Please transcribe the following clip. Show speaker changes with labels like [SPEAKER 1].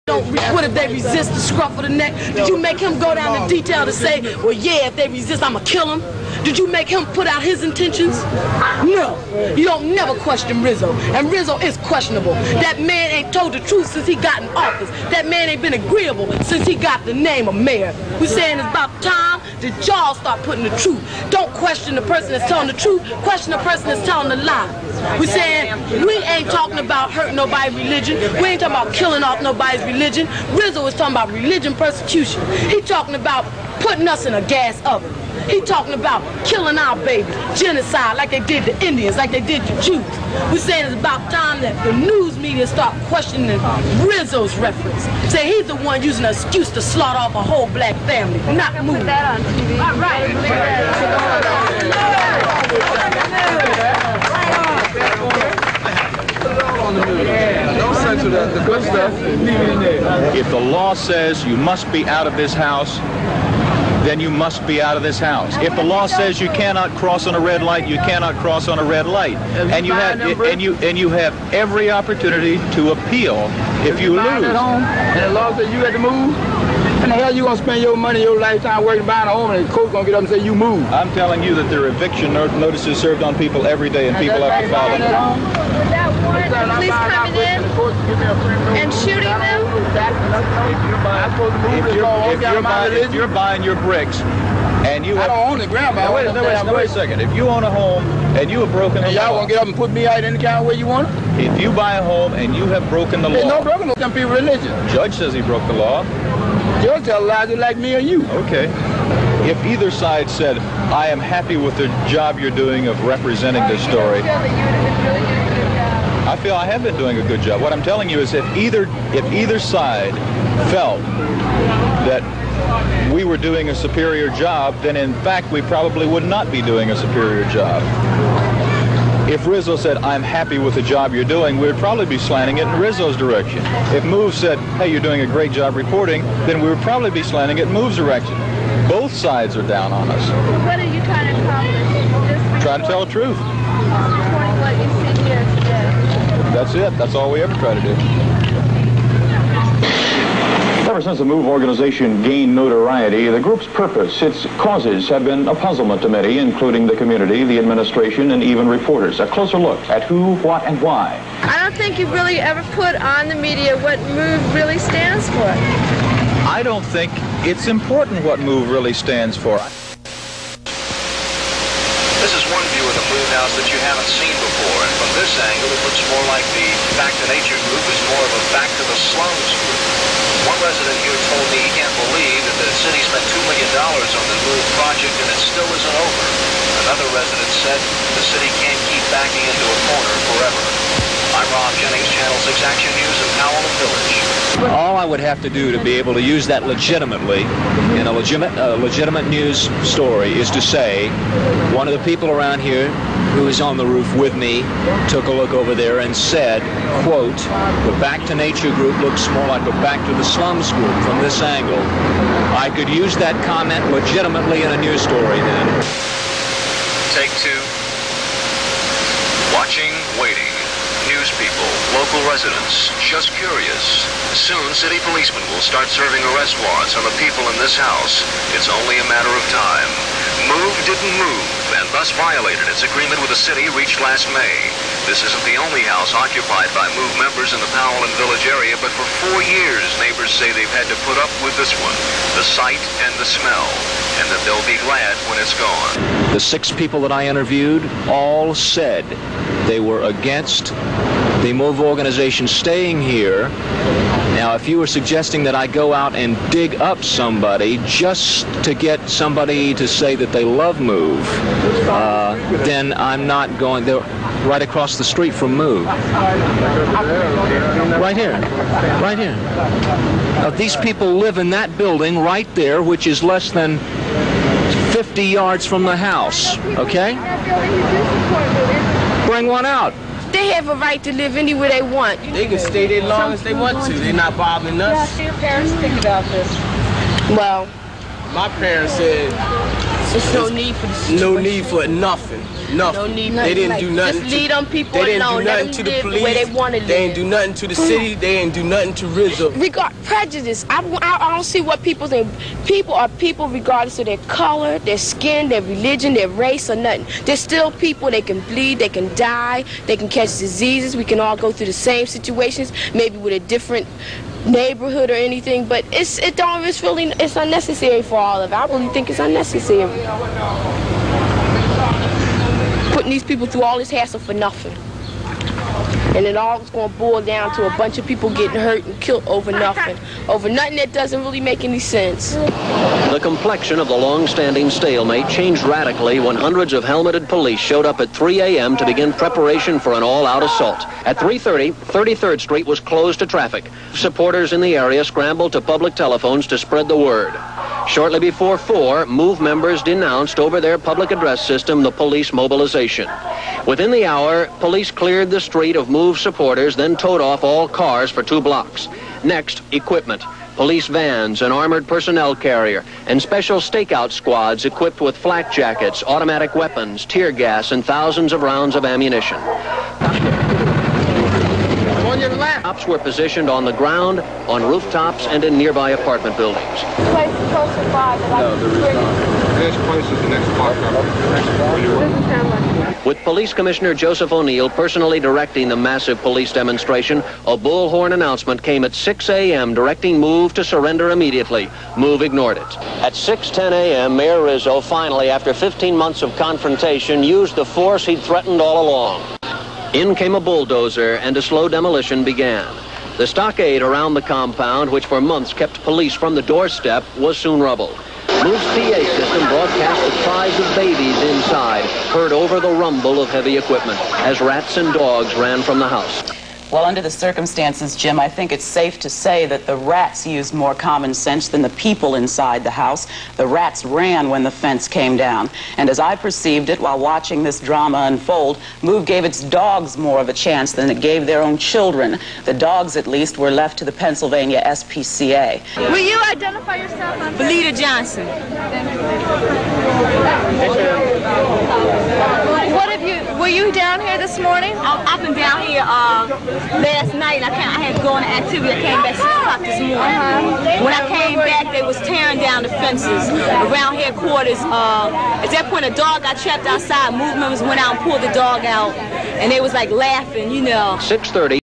[SPEAKER 1] What if they resist the scruff of the neck? Did you make him go down in detail to say, well, yeah, if they resist, I'm going to kill them? Did you make him put out his intentions? No. You don't never question Rizzo. And Rizzo is questionable. That man ain't told the truth since he got in office. That man ain't been agreeable since he got the name of mayor. We're saying it's about time that y'all start putting the truth. Don't question the person that's telling the truth. Question the person that's telling the lie. We're saying we ain't talking about hurting nobody's religion. We ain't talking about killing off nobody's religion. Rizzo is talking about religion persecution. He talking about putting us in a gas oven. He talking about killing our babies, genocide like they did the Indians, like they did the Jews. We're saying it's about time that the news media start questioning Rizzo's reference. Say he's the one using an excuse to slaughter off a whole black family, not moving. Put that on TV. All right.
[SPEAKER 2] If the law says you must be out of this house, then you must be out of this house. If the law says you cannot cross on a red light, you cannot cross on a red light. And you have every opportunity to appeal if you lose.
[SPEAKER 3] And the law says you got to move. And the hell you gonna spend your money, your lifetime working buying a home, and the coach gonna get up and say you move?
[SPEAKER 2] I'm telling you that there are eviction notices served on people every day, and people have to follow them.
[SPEAKER 4] Would that warrant the police coming in and shooting them?
[SPEAKER 2] If you're buying your bricks, and you have...
[SPEAKER 3] I don't own the ground, but
[SPEAKER 2] wait a second. If you own a home and you have broken the law...
[SPEAKER 3] Y'all gonna get up and put me out any kind of way you want?
[SPEAKER 2] If you buy a home and you have broken the law...
[SPEAKER 3] There's no broken law. Some people religion.
[SPEAKER 2] Judge says he broke the law.
[SPEAKER 3] Judge tell lies like me or you.
[SPEAKER 2] Okay. If either side said, I am happy with the job you're doing of representing this story... I feel I have been doing a good job. What I'm telling you is if either side felt that we were doing a superior job, then in fact we probably would not be doing a superior job. If Rizzo said, I'm happy with the job you're doing, we would probably be slanting it in Rizzo's direction. If Move said, hey, you're doing a great job reporting, then we would probably be slanting it in Move's direction. Both sides are down on us.
[SPEAKER 4] What are you trying to accomplish?
[SPEAKER 2] Trying to tell the truth.
[SPEAKER 4] Reporting what you see here today.
[SPEAKER 2] That's it. That's all we ever try to do.
[SPEAKER 5] Ever since the MOVE organization gained notoriety, the group's purpose, its causes, have been a puzzlement to many, including the community, the administration, and even reporters. A closer look at who, what, and why.
[SPEAKER 4] I don't think you've really ever put on the media what MOVE really stands for.
[SPEAKER 2] I don't think it's important what MOVE really stands for.
[SPEAKER 6] This is one view of the MOVE house that you haven't seen before, and from this angle it looks more like the Back to Nature group is more of a Back to the Slums group. One resident here told me he can't believe that the city spent $2 million on the MOVE project and it still isn't over. Another resident said the city can't keep backing into a corner forever. I'm Rob Jennings, Channel 6 Action News in Powell and Village.
[SPEAKER 7] All I would have to do to be able to use that legitimately in a legitimate news story is to say one of the people around here who is on the roof with me took a look over there and said, quote, the Back to Nature group looks more like a Back to the Slums group from this angle. I could use that comment legitimately in a news story then.
[SPEAKER 6] Take two. Watching, waiting. News people, local residents, just curious. Soon, city policemen will start serving arrest warrants on the people in this house. It's only a matter of time. MOVE didn't move, and thus violated its agreement with the city reached last May. This isn't the only house occupied by MOVE members in the Powell and Village area, but for 4 years, neighbors say they've had to put up with this one, the sight and the smell, and that they'll be glad when it's gone.
[SPEAKER 7] The 6 people that I interviewed all said they were against the MOVE organization staying here. Now, if you were suggesting that I go out and dig up somebody just to get somebody to say that they love MOVE, then I'm not going. They're right across the street from MOVE. Right here. Right here. Now, these people live in that building right there, which is less than 50 yards from the house. Okay? Bring one out.
[SPEAKER 1] They have a right to live anywhere they want.
[SPEAKER 8] They can stay there as long as they want to. They're not bothering us.
[SPEAKER 4] How do your parents think about this?
[SPEAKER 1] Well,
[SPEAKER 8] My parents said
[SPEAKER 1] There's no need for this situation.
[SPEAKER 8] No need for nothing. Nothing.
[SPEAKER 1] No need
[SPEAKER 8] They didn't do nothing.
[SPEAKER 1] Just leave them people
[SPEAKER 8] They didn't
[SPEAKER 1] alone.
[SPEAKER 8] do nothing to the police.
[SPEAKER 1] Where they want to live.
[SPEAKER 8] They didn't do nothing to the city. They didn't do nothing to Rizzo.
[SPEAKER 1] Regard prejudice. I don't see what people think. People are people regardless of their color, their skin, their religion, their race, or nothing. They're still people. They can bleed. They can die. They can catch diseases. We can all go through the same situations, maybe with a different neighborhood or anything. But it's unnecessary for all of it. I really think it's unnecessary. Putting these people through all this hassle for nothing. And it all is going to boil down to a bunch of people getting hurt and killed over nothing. Over nothing that doesn't really make any sense.
[SPEAKER 9] The complexion of the long-standing stalemate changed radically when hundreds of helmeted police showed up at 3 a.m. to begin preparation for an all-out assault. At 3:30, 33rd Street was closed to traffic. Supporters in the area scrambled to public telephones to spread the word. Shortly before 4, MOVE members denounced over their public address system the police mobilization. Within the hour, police cleared the street of MOVE supporters, then towed off all cars for 2 blocks. Next, equipment. Police vans, an armored personnel carrier, and special stakeout squads equipped with flak jackets, automatic weapons, tear gas, and thousands of rounds of ammunition. Cops were positioned on the ground, on rooftops, and in nearby apartment buildings. With Police Commissioner Joseph O'Neill personally directing the massive police demonstration, a bullhorn announcement came at 6 a.m. directing MOVE to surrender immediately. MOVE ignored it. At 6:10 a.m., Mayor Rizzo finally, after 15 months of confrontation, used the force he'd threatened all along. In came a bulldozer, and a slow demolition began. The stockade around the compound, which for months kept police from the doorstep, was soon rubble. MOVE's PA system broadcast the cries of babies inside, heard over the rumble of heavy equipment, as rats and dogs ran from the house.
[SPEAKER 10] Well, under the circumstances, Jim, I think it's safe to say that the rats used more common sense than the people inside the house. The rats ran when the fence came down. And as I perceived it while watching this drama unfold, MOVE gave its dogs more of a chance than it gave their own children. The dogs, at least, were left to the Pennsylvania SPCA.
[SPEAKER 4] Will you identify yourself?
[SPEAKER 1] Belita Johnson.
[SPEAKER 4] Were you down here this morning?
[SPEAKER 1] I've been down here last night. I had to go on an activity. I came back 6 o'clock this morning. When I came back, they was tearing down the fences around headquarters. At that point, a dog got trapped outside. MOVE members went out and pulled the dog out, and they was like laughing, you know.
[SPEAKER 9] 6:30.